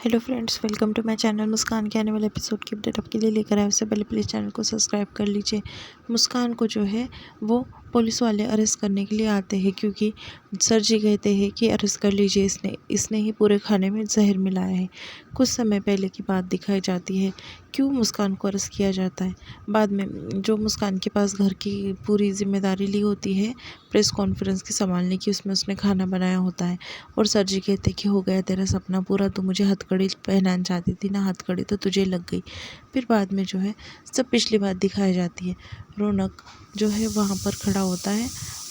Hello friends, welcome to my channel. Muskan के आने वाले एपिसोड की अपडेट आपके लिए लेकर आए। उससे पहले प्लीज़ चैनल को सब्सक्राइब कर लीजिए। मुस्कान को जो है वो पुलिस वाले अरेस्ट करने के लिए आते हैं, क्योंकि सर जी कहते हैं कि अरेस्ट कर लीजिए, इसने ही पूरे खाने में जहर मिलाया है। कुछ समय पहले की बात दिखाई जाती है, क्यों मुस्कान को अरेस्ट किया जाता है। बाद में जो मुस्कान के पास घर की पूरी जिम्मेदारी ली होती है प्रेस कॉन्फ्रेंस की संभालने की, उसमें उसने खाना बनाया होता है और सर जी कहते कि हो गया तेरा सपना पूरा, तो मुझे हथकड़ी पहनाना चाहती थी ना, हथकड़ी तो तुझे लग गई। फिर बाद में जो है सब पिछली बात दिखाई जाती है। रौनक जो है वहाँ पर खड़ा होता है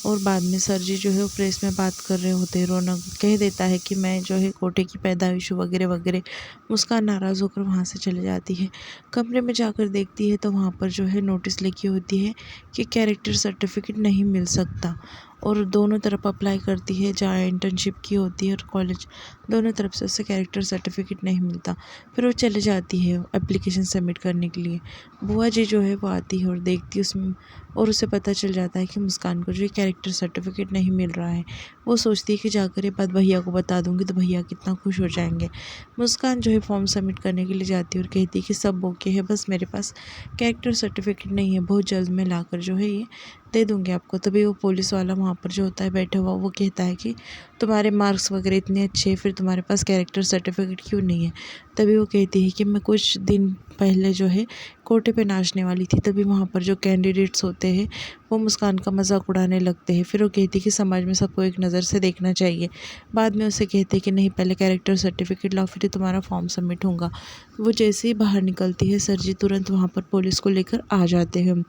और बाद में सर जी जो है वो प्रेस में बात कर रहे होते हैं। रौनक कह देता है कि मैं जो है कोटे की पैदाइश वगैरह वगैरह। मुस्कान नाराज़ होकर वहाँ से चले जाती है। कमरे में जाकर देखती है तो वहाँ पर जो है नोटिस लिखी होती है कि कैरेक्टर सर्टिफिकेट नहीं मिल सकता, और दोनों तरफ अप्लाई करती है, जहाँ इंटर्नशिप की होती है और कॉलेज, दोनों तरफ से उससे कैरेक्टर सर्टिफिकेट नहीं मिलता। फिर वो चले जाती है एप्लीकेशन सबमिट करने के लिए। बुआ जी जो है वो आती है और देखती है उसमें, और उसे पता चल जाता है कि मुस्कान को जो है कैरेक्टर सर्टिफिकेट नहीं मिल रहा है। वो सोचती है कि जाकर ये बात भैया को बता दूंगी तो भैया कितना खुश हो जाएंगे। मुस्कान जो है फॉर्म सबमिट करने के लिए जाती है और कहती है कि सब ओके है, बस मेरे पास कैरेक्टर सर्टिफिकेट नहीं है, बहुत जल्द मैं लाकर जो है ये दे दूँगी आपको। तभी वो पुलिस वाला वहाँ पर जो होता है बैठा हुआ, वो कहता है कि तुम्हारे मार्क्स वगैरह इतने अच्छे हैं, फिर तुम्हारे पास कैरेक्टर सर्टिफिकेट क्यों नहीं है। तभी वो कहती है कि मैं कुछ दिन पहले जो है कोटे पे नाचने वाली थी, तभी वहाँ पर जो कैंडिडेट्स होते हैं वो मुस्कान का मजाक उड़ाने लगते हैं। फिर वो कहती है कि समाज में सबको एक नज़र से देखना चाहिए। बाद में उसे कहते हैं कि नहीं, पहले कैरेक्टर सर्टिफिकेट लाओ, फिर तुम्हारा फॉर्म सबमिट होगा। वो जैसे ही बाहर निकलती है, सर जी तुरंत वहाँ पर पुलिस को लेकर आ जाते हैं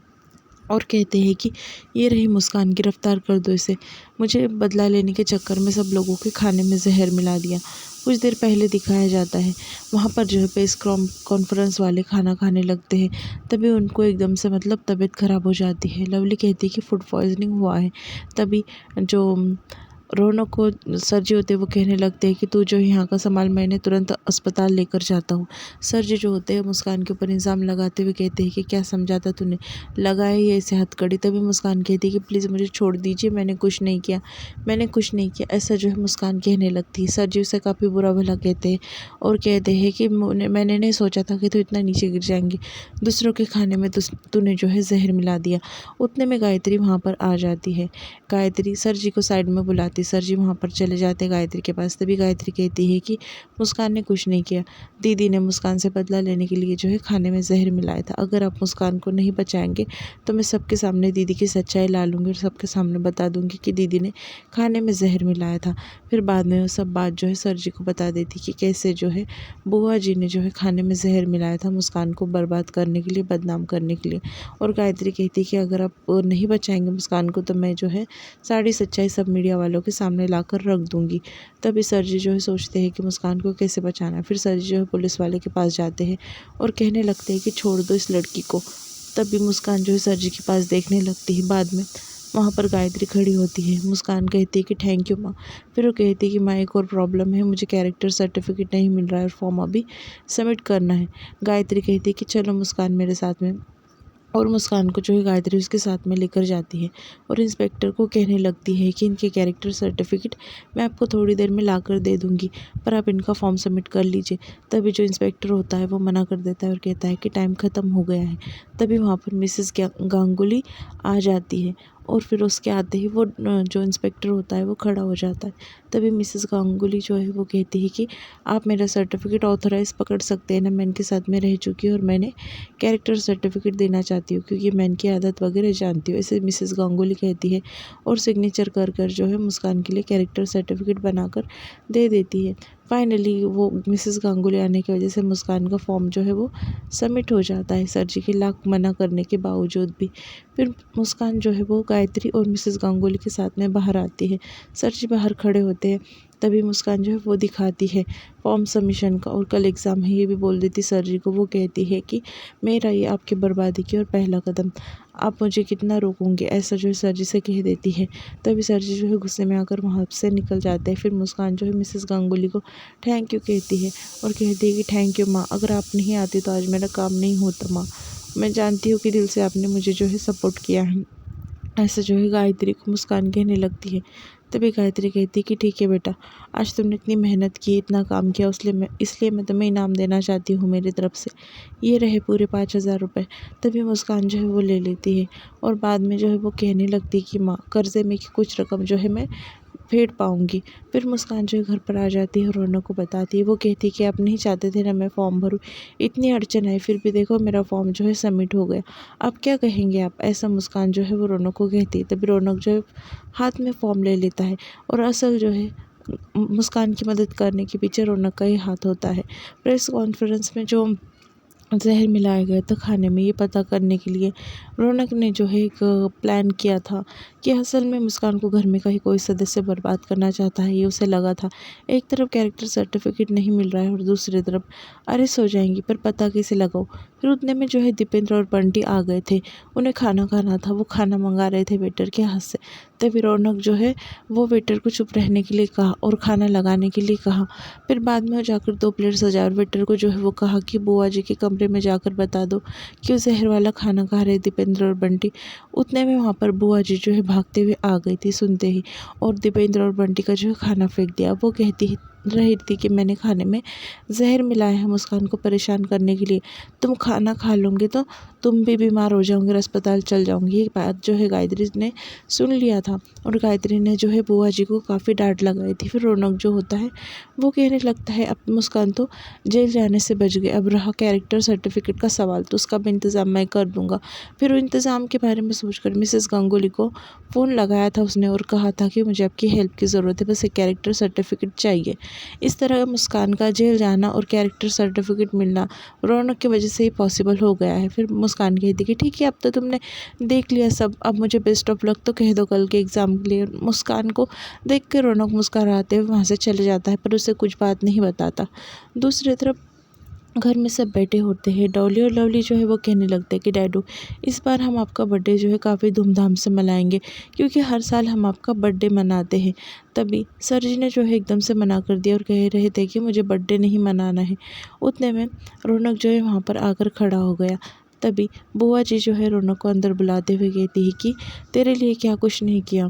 और कहते हैं कि ये रही मुस्कान, गिरफ्तार कर दो इसे, मुझे बदला लेने के चक्कर में सब लोगों के खाने में जहर मिला दिया। कुछ देर पहले दिखाया जाता है, वहाँ पर जो है प्रेस कॉन्फ्रेंस वाले खाना खाने लगते हैं। तभी उनको एकदम से मतलब तबीयत खराब हो जाती है। लवली कहती है कि फूड पॉइजनिंग हुआ है। तभी जो रौनक को सर जी होते हैं वो कहने लगते हैं कि तू जो यहाँ का संभाल, मैंने तुरंत अस्पताल लेकर जाता हूँ। सर जी जो होते हैं मुस्कान के ऊपर इल्ज़ाम लगाते हुए कहते हैं कि क्या समझा था तूने, लगाए ही ऐसे हथकड़ी। तभी मुस्कान कहती है कि प्लीज़ मुझे छोड़ दीजिए, मैंने कुछ नहीं किया, मैंने कुछ नहीं किया, ऐसा जो है मुस्कान कहने लगती है। सर जी उसे काफ़ी बुरा भला कहते हैं और कहते हैं कि मैंने नहीं सोचा था कि तू इतना नीचे गिर जाएंगी, दूसरों के खाने में तूने जो है जहर मिला दिया। उतने में गायत्री वहाँ पर आ जाती है। गायत्री सर जी को साइड में बुलाती, सर जी वहाँ पर चले जाते हैं गायत्री के पास। तभी गायत्री कहती है कि मुस्कान ने कुछ नहीं किया, दीदी ने मुस्कान से बदला लेने के लिए जो है खाने में जहर मिलाया था। अगर आप मुस्कान को नहीं बचाएंगे तो मैं सबके सामने दीदी की सच्चाई ला लूँगी और सबके सामने बता दूँगी कि दीदी ने खाने में जहर मिलाया था। फिर बाद में वो सब बात जो है सर जी को बता देती कि कैसे जो है बुआ जी ने जो है खाने में जहर मिलाया था मुस्कान को बर्बाद करने के लिए, बदनाम करने के लिए। और गायत्री कहती कि अगर आप नहीं बचाएंगे मुस्कान को तो मैं जो है सारी सच्चाई सब मीडिया वालों के सामने लाकर रख दूँगी। तभी सर जी जो है सोचते हैं कि मुस्कान को कैसे बचाना है। फिर सर जी जो है पुलिस वाले के पास जाते हैं और कहने लगते हैं कि छोड़ दो इस लड़की को। तभी मुस्कान जो है सर जी के पास देखने लगती है। बाद में वहाँ पर गायत्री खड़ी होती है। मुस्कान कहती है कि थैंक यू माँ। फिर वो कहती है कि माँ एक और प्रॉब्लम है, मुझे कैरेक्टर सर्टिफिकेट नहीं मिल रहा है और फॉर्म अभी सबमिट करना है। गायत्री कहती है कि चलो मुस्कान मेरे साथ में, और मुस्कान को जो है गायत्री उसके साथ में लेकर जाती है और इंस्पेक्टर को कहने लगती है कि इनके कैरेक्टर सर्टिफिकेट मैं आपको थोड़ी देर में ला कर दे दूँगी, पर आप इनका फॉर्म सबमिट कर लीजिए। तभी जो इंस्पेक्टर होता है वो मना कर देता है और कहता है कि टाइम ख़त्म हो गया है। तभी वहाँ पर मिसेस गांगुली आ जाती है और फिर उसके आते ही वो जो इंस्पेक्टर होता है वो खड़ा हो जाता है। तभी मिसेस गांगुली जो है वो कहती है कि आप मेरा सर्टिफिकेट ऑथराइज पकड़ सकते हैं ना, मैं इनके साथ में रह चुकी हूँ और मैंने कैरेक्टर सर्टिफिकेट देना चाहती हूँ, क्योंकि मैं इनकी आदत वगैरह जानती हूँ, ऐसे मिसेस गांगुली कहती है। और सिग्नेचर कर कर जो है मुस्कान के लिए कैरेक्टर सर्टिफिकेट बनाकर दे देती है। फाइनली वो मिसेस गांगुली आने की वजह से मुस्कान का फॉर्म जो है वो सबमिट हो जाता है, सर जी के लाख मना करने के बावजूद भी। फिर मुस्कान जो है वो गायत्री और मिसेस गांगुली के साथ में बाहर आती है। सर जी बाहर खड़े होते हैं। तभी मुस्कान जो है वो दिखाती है फॉर्म सबमिशन का, और कल एग्ज़ाम है ये भी बोल देती सर जी को। वो कहती है कि मेरा ये आपकी बर्बादी की और पहला कदम, आप मुझे कितना रोकोगे, ऐसा जो है सर जी से कह देती है। तभी सर जी जो है गुस्से में आकर वहाँ से निकल जाते हैं। फिर मुस्कान जो है मिसेस गांगुली को थैंक यू कहती है और कहती है कि थैंक यू माँ, अगर आप नहीं आती तो आज मेरा काम नहीं होता माँ, मैं जानती हूँ कि दिल से आपने मुझे जो है सपोर्ट किया है, ऐसा जो है गायत्री को मुस्कान कहने लगती है। तभी गायत्री कहती कि ठीक है बेटा, आज तुमने इतनी मेहनत की, इतना काम किया, इसलिए मैं तुम्हें इनाम देना चाहती हूँ मेरी तरफ से। ये रहे पूरे 5,000 रुपये। तभी मुस्कान जो है वो ले लेती है और बाद में जो है वो कहने लगती कि माँ, कर्जे में की कुछ रकम जो है मैं फेड पाऊँगी। फिर मुस्कान जो है घर पर आ जाती है और रौनक को बताती है। वो कहती है कि आप नहीं चाहते थे ना मैं फ़ॉर्म भरूँ, इतनी अड़चन आई, फिर भी देखो मेरा फ़ॉर्म जो है सबमिट हो गया। अब क्या कहेंगे आप? ऐसा मुस्कान जो है वो रौनक को कहती है। तभी रौनक जो है हाथ में फ़ॉर्म ले लेता है और असल जो है मुस्कान की मदद करने के पीछे रौनक का ही हाथ होता है। प्रेस कॉन्फ्रेंस में जो ज़हर मिलाया गया था खाने में, ये पता करने के लिए रौनक ने जो है एक प्लान किया था कि असल में मुस्कान को घर में का ही कोई सदस्य बर्बाद करना चाहता है, ये उसे लगा था। एक तरफ कैरेक्टर सर्टिफिकेट नहीं मिल रहा है और दूसरी तरफ अरेस्ट हो जाएंगी, पर पता कैसे लगाओ। फिर उतने में जो है दीपेंद्र और बंटी आ गए थे। उन्हें खाना खाना था, वो खाना मंगा रहे थे वेटर के हाथ से। तभी रौनक जो है वो वेटर को चुप रहने के लिए कहा और खाना लगाने के लिए कहा। फिर बाद में जाकर 2 प्लेट सजाए और वेटर को जो है वो कहा कि बुआ जी के कमरे में जाकर बता दो कि वो जहर वाला खाना खा रहे दीपेंद्र और बंटी। उतने में वहाँ पर बुआ जी जो है भागते हुए आ गई थी सुनते ही, और दीपेंद्र और बंटी का जो है खाना फेंक दिया। वो कहती रही थी कि मैंने खाने में जहर मिलाया है मुस्कान को परेशान करने के लिए। तुम खाना खा लोगे तो तुम भी बीमार हो जाओगे और अस्पताल चल जाओगी। ये बात जो है गायत्री ने सुन लिया था और गायत्री ने जो है बुआ जी को काफ़ी डांट लगाई थी। फिर रौनक जो होता है वो कहने लगता है अब मुस्कान तो जेल जाने से बच गए, अब रहा कैरेक्टर सर्टिफिकेट का सवाल तो उसका भी इंतज़ाम मैं कर दूंगा। फिर वो इंतज़ाम के बारे में सोचकर मिसेस गांगुली को फ़ोन लगाया था उसने और कहा था कि मुझे आपकी हेल्प की ज़रूरत है, बस एक कैरेक्टर सर्टिफिकेट चाहिए। इस तरह मुस्कान का जेल जाना और कैरेक्टर सर्टिफिकेट मिलना रौनक की वजह से ही पॉसिबल हो गया है। फिर मुस्कान कहती कि ठीक है, अब तो तुमने देख लिया सब, अब मुझे बेस्ट ऑफ लक तो कह दो कल के एग्ज़ाम के लिए। मुस्कान को देख के रौनक मुस्कुराते हुए वहाँ से चले जाता है, पर उसे कुछ बात नहीं बताता। दूसरी तरफ घर में सब बैठे होते हैं। डॉली और लवली जो है वो कहने लगते हैं कि डैडू, इस बार हम आपका बर्थडे जो है काफ़ी धूमधाम से मनाएंगे, क्योंकि हर साल हम आपका बर्थडे मनाते हैं। तभी सर जी ने जो है एकदम से मना कर दिया और कह रहे थे कि मुझे बर्थडे नहीं मनाना है। उतने में रौनक जो है वहाँ पर आकर खड़ा हो गया। तभी बुआ जी जो है रौनक को अंदर बुलाते हुए कहती है कि तेरे लिए क्या कुछ नहीं किया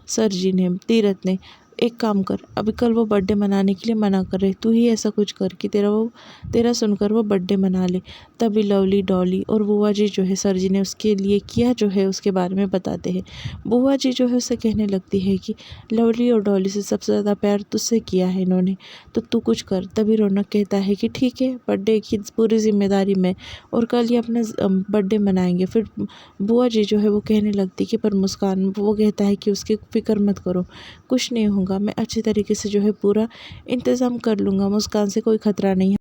सर जी ने, तीरथ ने। एक काम कर, अभी कल वो बर्थडे मनाने के लिए मना कर रहे, तू ही ऐसा कुछ कर कि तेरा सुनकर वो बर्थडे मना ले। तभी लवली, डॉली और बुआ जी जो है सर जी ने उसके लिए किया जो है उसके बारे में बताते हैं। बुआ जी जो है उससे कहने लगती है कि लवली और डॉली से सबसे ज़्यादा प्यार तुझसे किया है इन्होंने, तो तू कुछ कर। तभी रौनक कहता है कि ठीक है, बर्थडे की पूरी जिम्मेदारी मैं, और कल ही अपना बर्थडे मनाएंगे। फिर बुआ जी जो है वो कहने लगती कि पर मुस्कान, वो कहता है कि उसकी फ़िक्र मत करो, कुछ नहीं होगा, मैं अच्छे तरीके से जो है पूरा इंतज़ाम कर लूँगा, मुस्कान से कोई ख़तरा नहीं है।